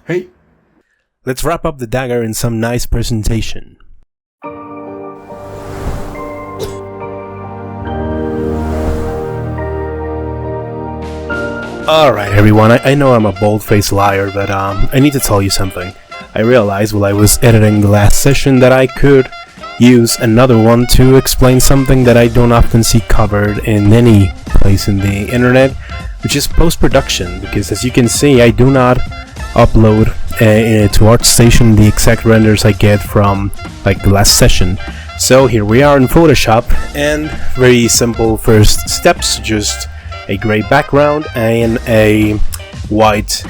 Hey, let's wrap up the dagger in some nice presentation. Alright everyone, I know I'm a bold-faced liar, but I need to tell you something. I realized while I was editing the last session that I could use another one to explain something that I don't often see covered in any place in the internet, which is post-production, because as you can see, I do not upload to ArtStation the exact renders I get from like the last session. So here we are in Photoshop, and very simple first steps, just a gray background and a white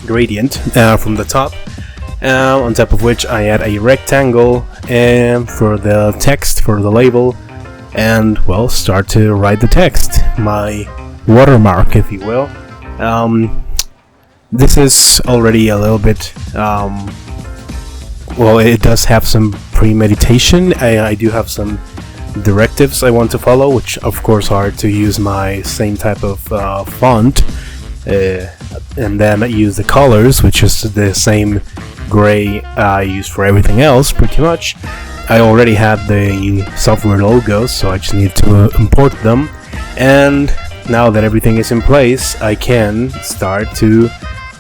gradient from the top, on top of which I add a rectangle for the text, for the label, and well, start to write the text, my watermark if you will. This is already a little bit, well, it does have some premeditation. I do have some directives I want to follow, which of course are to use my same type of font, and then use the colors, which is the same gray I use for everything else pretty much. I already have the software logos, so I just need to import them, and now that everything is in place, I can start to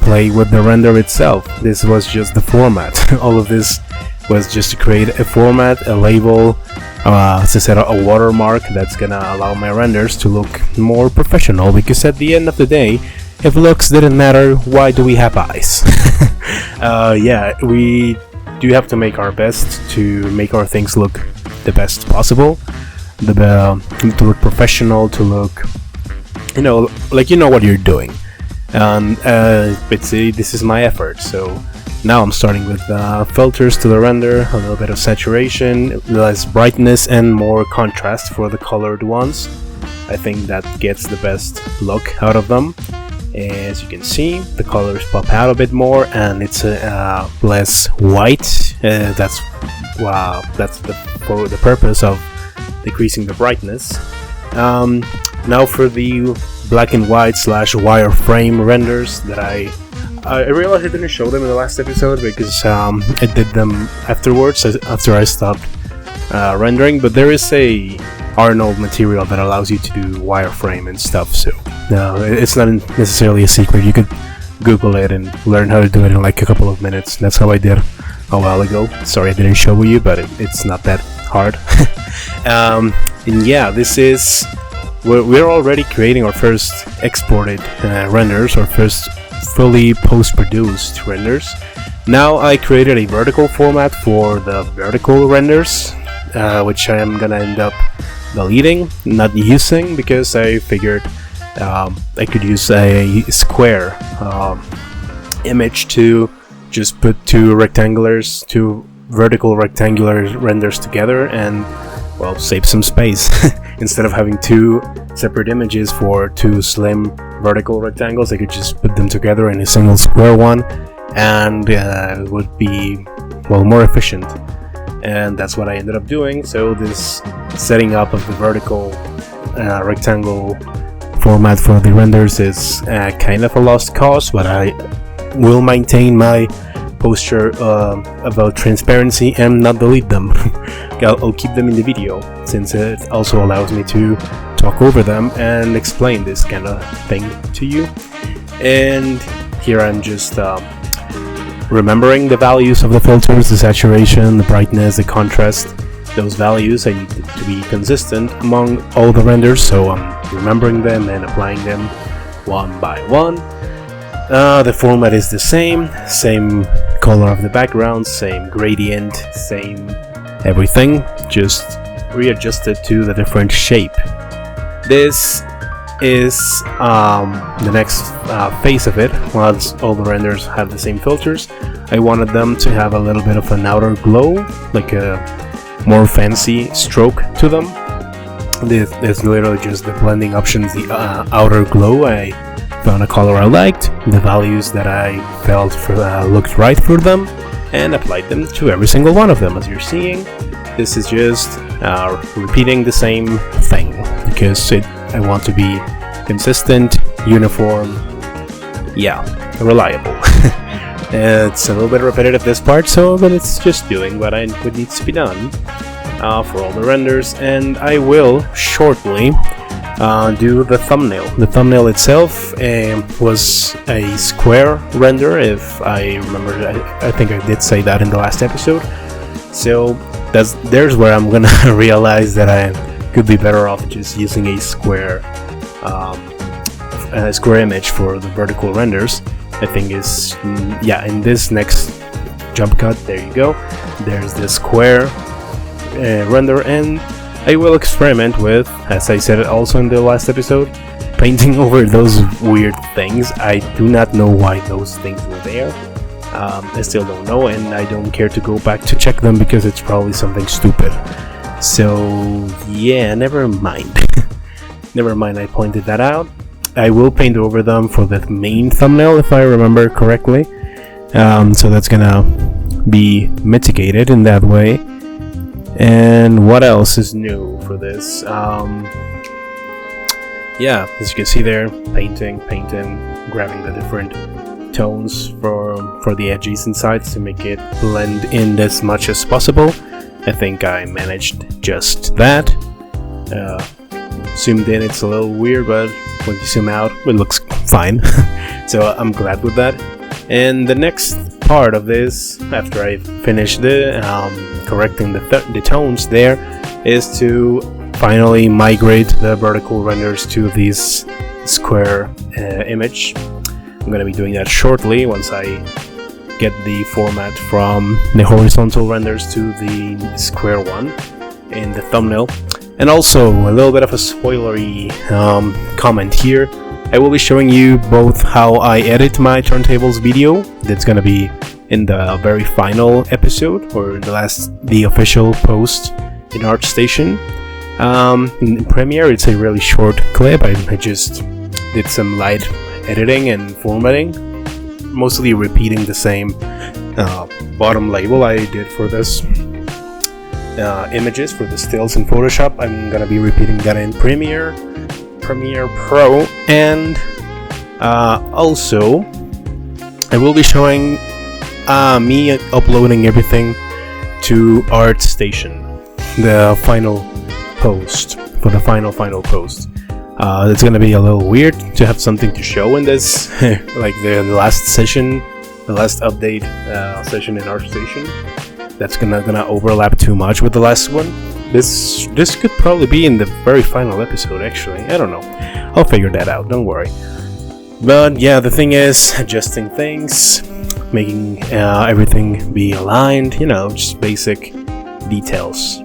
play with the render itself. This was just the format. All of this was just to create a format, a label, as I said, a watermark that's gonna allow my renders to look more professional, because at the end of the day, if looks didn't matter, why do we have eyes? Yeah, we do have to make our best to make our things look the best possible, to look professional, to look, like you know what you're doing. But see, this is my effort, so now I'm starting with filters to the render, a little bit of saturation, less brightness, and more contrast for the colored ones. I think that gets the best look out of them. As you can see, the colors pop out a bit more, and it's less white. That's the purpose of decreasing the brightness. Now for the black and white / wireframe renders that I realized I didn't show them in the last episode because I did them afterwards, after I stopped rendering, but there is a Arnold material that allows you to do wireframe and stuff, so it's not necessarily a secret. You could Google it and learn how to do it in like a couple of minutes. That's how I did a while ago. Sorry I didn't show you, but it's not that hard. And yeah, this is, we're already creating our first exported renders, our first fully post-produced renders. Now I created a vertical format for the vertical renders, which I am gonna end up deleting, not using, because I figured I could use a square image to just put two vertical rectangular renders together and, well, save some space. Instead of having two separate images for two slim vertical rectangles, I could just put them together in a single square one, and it would be, well, more efficient. And that's what I ended up doing. So this setting up of the vertical rectangle format for the renders is kind of a lost cause, but I will maintain my posture about transparency and not delete them. I'll keep them in the video, since it also allows me to talk over them and explain this kind of thing to you. And here I'm just remembering the values of the filters, the saturation, the brightness, the contrast. Those values I need to be consistent among all the renders, so I'm remembering them and applying them one by one. The format is the same color of the background, same gradient, same everything, just readjusted to the different shape. This is the next phase of it. Once all the renders have the same filters, I wanted them to have a little bit of an outer glow, like a more fancy stroke to them. There's literally just the blending options, the outer glow. I found a color I liked, the values that I felt looked right for them, and applied them to every single one of them. As you're seeing, this is just repeating the same thing, because I want to be consistent, uniform, yeah, reliable. It's a little bit repetitive this part, but it's just doing what needs to be done for all the renders, and I will shortly do the thumbnail. The thumbnail itself was a square render, if I remember. I think I did say that in the last episode. So there's where I'm gonna realize that I could be better off just using a square image for the vertical renders. I think is in this next jump cut. There you go. There's the square render, and I will experiment with, as I said also in the last episode, painting over those weird things. I do not know why those things were there. I still don't know, and I don't care to go back to check them because it's probably something stupid. So yeah, never mind. Never mind, I pointed that out. I will paint over them for the main thumbnail if I remember correctly. So that's gonna be mitigated in that way. And what else is new for this? Yeah, as you can see there, painting, grabbing the different tones for the edges and sides to make it blend in as much as possible. I think I managed just that. Zoomed in, it's a little weird, but when you zoom out, it looks fine. So I'm glad with that. And the next part of this, after I finish the correcting the tones there, is to finally migrate the vertical renders to this square image. I'm going to be doing that shortly once I get the format from the horizontal renders to the square one in the thumbnail. And also, a little bit of a spoilery comment here. I will be showing you both how I edit my turntables video. That's gonna be in the very final episode, or the official post in ArtStation. In Premiere, it's a really short clip. I just did some light editing and formatting, mostly repeating the same bottom label I did for this images for the stills in Photoshop. I'm gonna be repeating that in Premiere Pro, and also I will be showing me uploading everything to ArtStation, the final post for the final post. It's gonna be a little weird to have something to show in this, like the last session, the last update session in ArtStation. That's gonna overlap too much with the last one. This could probably be in the very final episode, actually. I don't know. I'll figure that out, don't worry. But yeah, the thing is, adjusting things, making everything be aligned, just basic details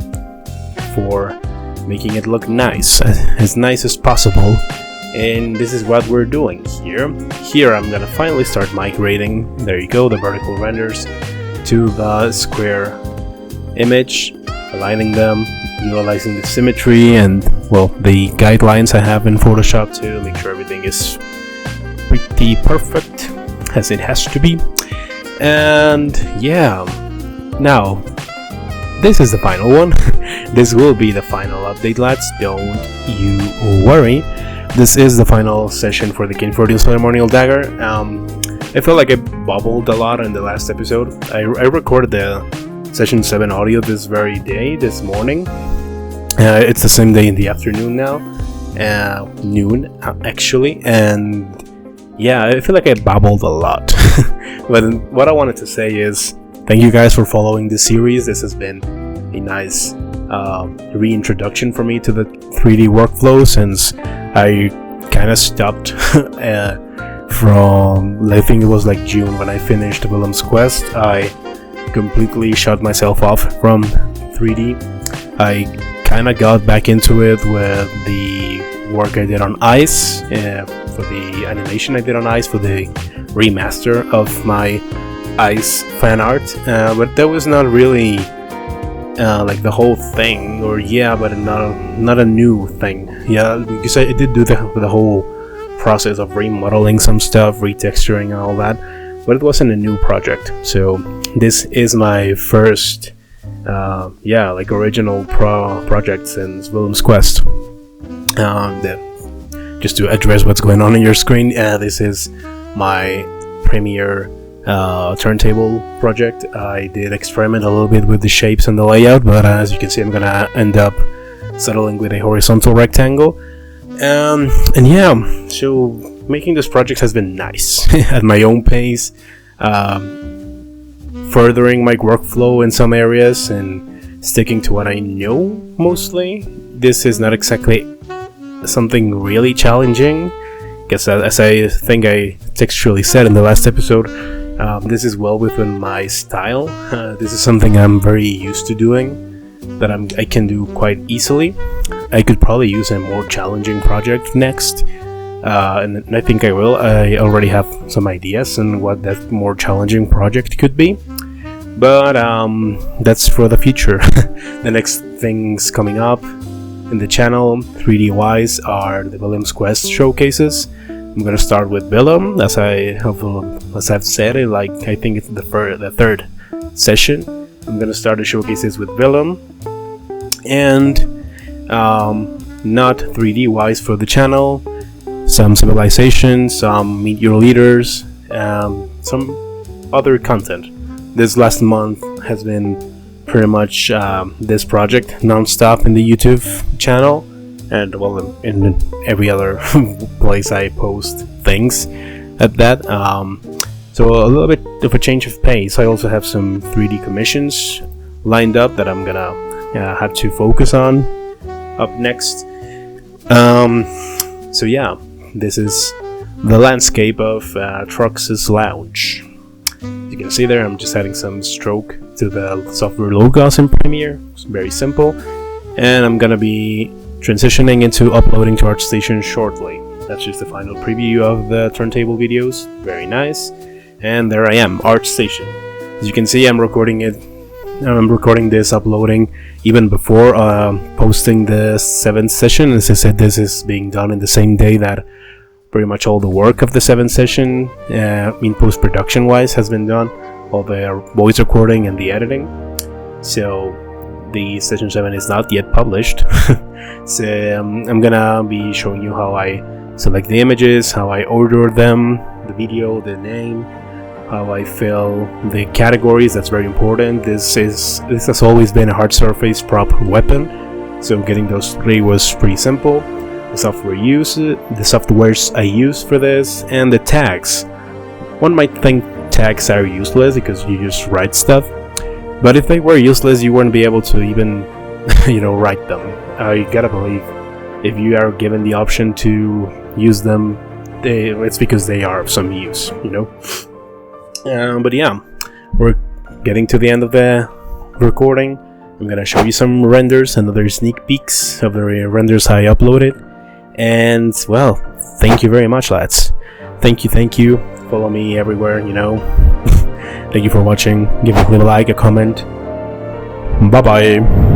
for making it look nice as possible. And this is what we're doing here. Here I'm gonna finally start migrating, there you go, the vertical renders to the square image, aligning them, utilizing the symmetry and, well, the guidelines I have in Photoshop to make sure everything is pretty perfect, as it has to be. And yeah, now, this is the final one. This will be the final update, lads, don't you worry. This is the final session for the Caynfurtian Ceremonial Dagger. I feel like I bubbled a lot in the last episode. I recorded the session 7 audio this very day, this morning. It's the same day in the afternoon now. Noon, actually. And yeah, I feel like I babbled a lot. But what I wanted to say is, thank you guys for following this series. This has been a nice reintroduction for me to the 3D workflow, since I kind of stopped from, I think it was like June when I finished Wilhem's Quest. I completely shut myself off from 3D. I kind of got back into it with the work I did on Ice, for the animation I did on Ice, for the remaster of my Ice fan art, but that was not really like the whole thing, or but not a new thing. Yeah, because I did do the whole process of remodeling some stuff, retexturing and all that, but it wasn't a new project. So this is my first like original project since Wilhem's Quest. Just to address what's going on your screen, this is my Premiere turntable project. I did experiment a little bit with the shapes and the layout, but as you can see, I'm gonna end up settling with a horizontal rectangle. And yeah, so making this project has been nice at my own pace, furthering my workflow in some areas and sticking to what I know mostly. This is not exactly something really challenging, because as I think I textually said in the last episode, this is well within my style. This is something I'm very used to doing, that I can do quite easily. I could probably use a more challenging project next, and I think I will. I already have some ideas on what that more challenging project could be, but that's for the future. The next things coming up in the channel, 3D wise, are the Wilhem's Quest showcases. I'm gonna start with Wilhem, as I've said it. Like, I think it's the third session. I'm gonna start the showcases with Wilhem, and not 3D wise for the channel. Some civilization, some meet your leaders, some other content. This last month has been pretty much this project non-stop in the YouTube channel, and well, in every other place I post things at that. So a little bit of a change of pace. I also have some 3D commissions lined up that I'm gonna have to focus on up next. So yeah, this is the landscape of TrKz's lounge. As you can see there, I'm just adding some stroke to the software logos in Premiere. It's very simple, and I'm gonna be transitioning into uploading to ArtStation shortly. That's just the final preview of the turntable videos. Very nice. And there I am, ArtStation. As you can see, I'm recording this, uploading even before posting the 7th session. As I said, this is being done in the same day that pretty much all the work of the 7th session, in post-production wise, has been done. All the voice recording and the editing. So the session 7 is not yet published. So I'm gonna be showing you how I select the images, how I order them, the video, the name, how I fill the categories. That's very important. This has always been a hard surface prop weapon, so getting those 3 was pretty simple. The softwares I use for this, and the tags. One might think tags are useless because you just write stuff, but if they were useless, you wouldn't be able to even write them. You gotta believe, if you are given the option to use them, it's because they are of some use, but yeah, we're getting to the end of the recording. I'm gonna show you some renders and other sneak peeks of the renders I uploaded. And well, thank you very much, lads. Thank you. Follow me everywhere, Thank you for watching. Leave a like, a comment. Bye bye.